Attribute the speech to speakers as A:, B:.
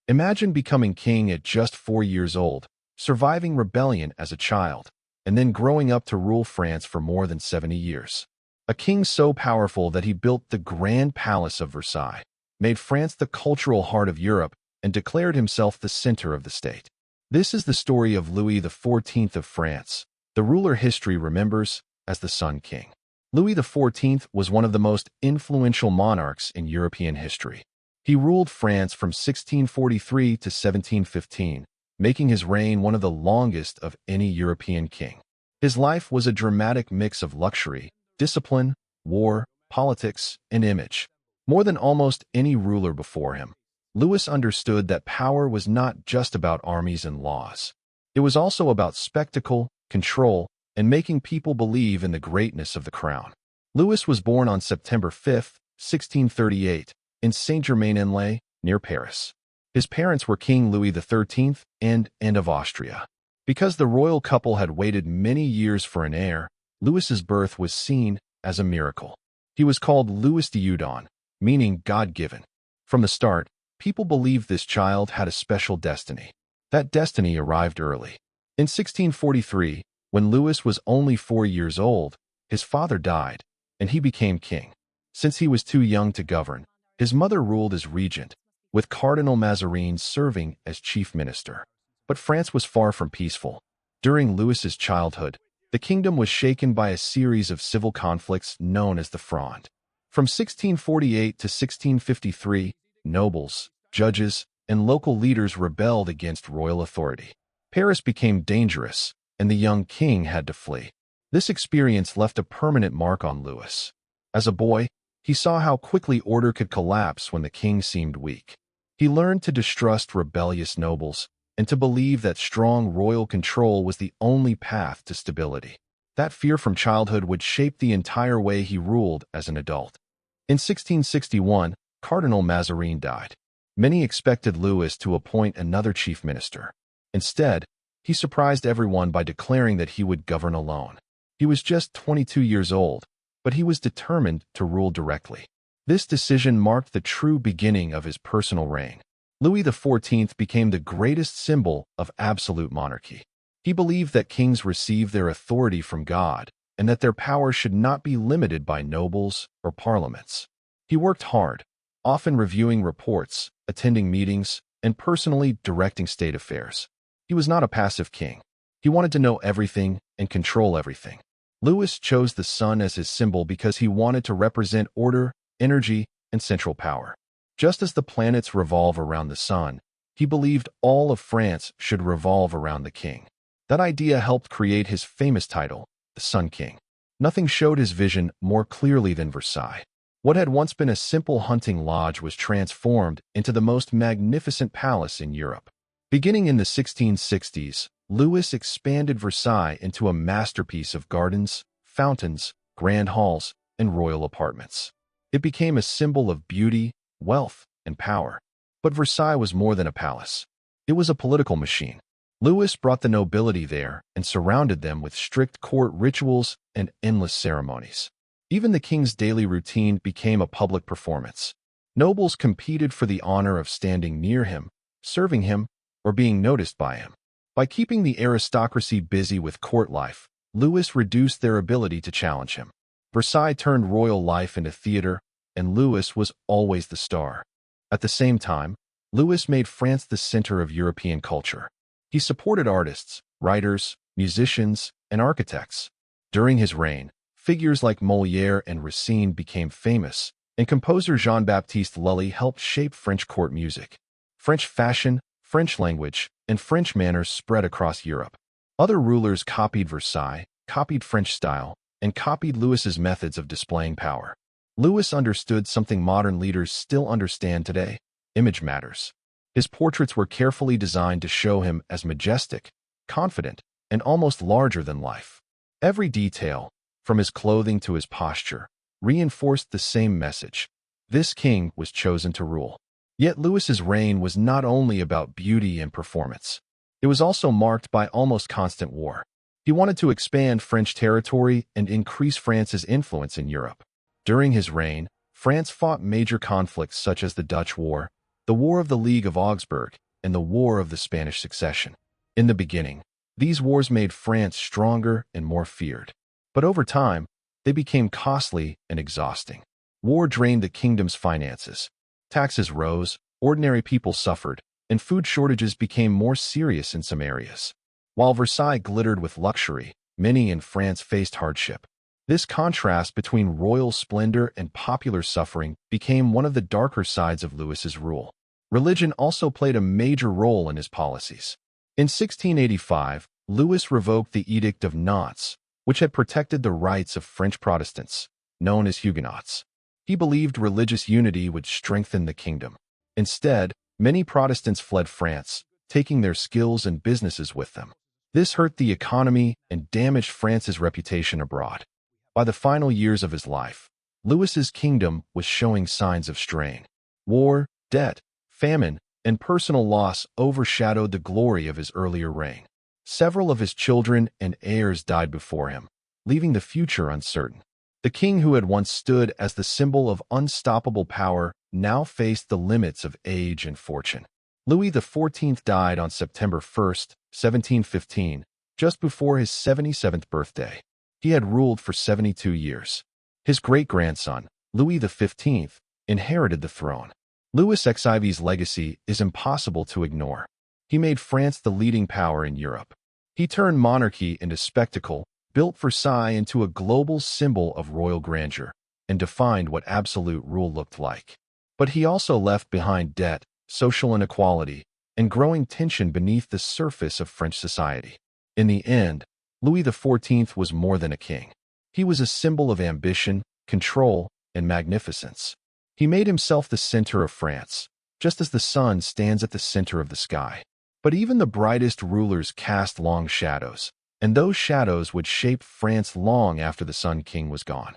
A: Imagine becoming king at just 4 years old, surviving rebellion as a child, and then growing up to rule France for more than 70 years. A king so powerful that he built the Grand Palace of Versailles, made France the cultural heart of Europe, and declared himself the center of the state. This is the story of Louis XIV of France, the ruler history remembers as the Sun King. Louis XIV was one of the most influential monarchs in European history. He ruled France from 1643 to 1715, making his reign one of the longest of any European king. His life was a dramatic mix of luxury, discipline, war, politics, and image. More than almost any ruler before him, Louis understood that power was not just about armies and laws. It was also about spectacle, control, and making people believe in the greatness of the crown. Louis was born on September 5, 1638, in Saint-Germain-en-Laye, near Paris. His parents were King Louis XIII and Anne of Austria. Because the royal couple had waited many years for an heir, Louis's birth was seen as a miracle. He was called Louis de Udon, meaning God-given. From the start, people believed this child had a special destiny. That destiny arrived early. In 1643, when Louis was only 4 years old, his father died, and he became king. Since he was too young to govern, his mother ruled as regent, with Cardinal Mazarin serving as chief minister. But France was far from peaceful. During Louis's childhood, the kingdom was shaken by a series of civil conflicts known as the Fronde. From 1648 to 1653, nobles, judges, and local leaders rebelled against royal authority. Paris became dangerous, and the young king had to flee. This experience left a permanent mark on Louis. As a boy, he saw how quickly order could collapse when the king seemed weak. He learned to distrust rebellious nobles and to believe that strong royal control was the only path to stability. That fear from childhood would shape the entire way he ruled as an adult. In 1661, Cardinal Mazarin died. Many expected Louis to appoint another chief minister. Instead, he surprised everyone by declaring that he would govern alone. He was just 22 years old, but he was determined to rule directly. This decision marked the true beginning of his personal reign. Louis XIV became the greatest symbol of absolute monarchy. He believed that kings receive their authority from God and that their power should not be limited by nobles or parliaments. He worked hard, often reviewing reports, attending meetings, and personally directing state affairs. He was not a passive king. He wanted to know everything and control everything. Louis chose the sun as his symbol because he wanted to represent order, energy, and central power. Just as the planets revolve around the sun, he believed all of France should revolve around the king. That idea helped create his famous title, the Sun King. Nothing showed his vision more clearly than Versailles. What had once been a simple hunting lodge was transformed into the most magnificent palace in Europe. Beginning in the 1660s, Louis expanded Versailles into a masterpiece of gardens, fountains, grand halls, and royal apartments. It became a symbol of beauty, wealth, and power. But Versailles was more than a palace. It was a political machine. Louis brought the nobility there and surrounded them with strict court rituals and endless ceremonies. Even the king's daily routine became a public performance. Nobles competed for the honor of standing near him, serving him, or being noticed by him. By keeping the aristocracy busy with court life, Louis reduced their ability to challenge him. Versailles turned royal life into theater, and Louis was always the star. At the same time, Louis made France the center of European culture. He supported artists, writers, musicians, and architects. During his reign, figures like Molière and Racine became famous, and composer Jean-Baptiste Lully helped shape French court music. French fashion, French language, and French manners spread across Europe. Other rulers copied Versailles, copied French style, and copied Louis's methods of displaying power. Louis understood something modern leaders still understand today: image matters. His portraits were carefully designed to show him as majestic, confident, and almost larger than life. Every detail, from his clothing to his posture, reinforced the same message: this king was chosen to rule. Yet Louis's reign was not only about beauty and performance. It was also marked by almost constant war. He wanted to expand French territory and increase France's influence in Europe. During his reign, France fought major conflicts such as the Dutch War, the War of the League of Augsburg, and the War of the Spanish Succession. In the beginning, these wars made France stronger and more feared. But over time, they became costly and exhausting. War drained the kingdom's finances. Taxes rose, ordinary people suffered, and food shortages became more serious in some areas. While Versailles glittered with luxury, many in France faced hardship. This contrast between royal splendor and popular suffering became one of the darker sides of Louis's rule. Religion also played a major role in his policies. In 1685, Louis revoked the Edict of Nantes, which had protected the rights of French Protestants, known as Huguenots. He believed religious unity would strengthen the kingdom. Instead, many Protestants fled France, taking their skills and businesses with them. This hurt the economy and damaged France's reputation abroad. By the final years of his life, Louis's kingdom was showing signs of strain. War, debt, famine, and personal loss overshadowed the glory of his earlier reign. Several of his children and heirs died before him, leaving the future uncertain. The king who had once stood as the symbol of unstoppable power now faced the limits of age and fortune. Louis XIV died on September 1, 1715, just before his 77th birthday. He had ruled for 72 years. His great-grandson, Louis XV, inherited the throne. Louis XIV's legacy is impossible to ignore. He made France the leading power in Europe. He turned monarchy into spectacle, built Versailles into a global symbol of royal grandeur, and defined what absolute rule looked like. But he also left behind debt, social inequality, and growing tension beneath the surface of French society. In the end, Louis XIV was more than a king. He was a symbol of ambition, control, and magnificence. He made himself the center of France, just as the sun stands at the center of the sky. But even the brightest rulers cast long shadows, and those shadows would shape France long after the Sun King was gone.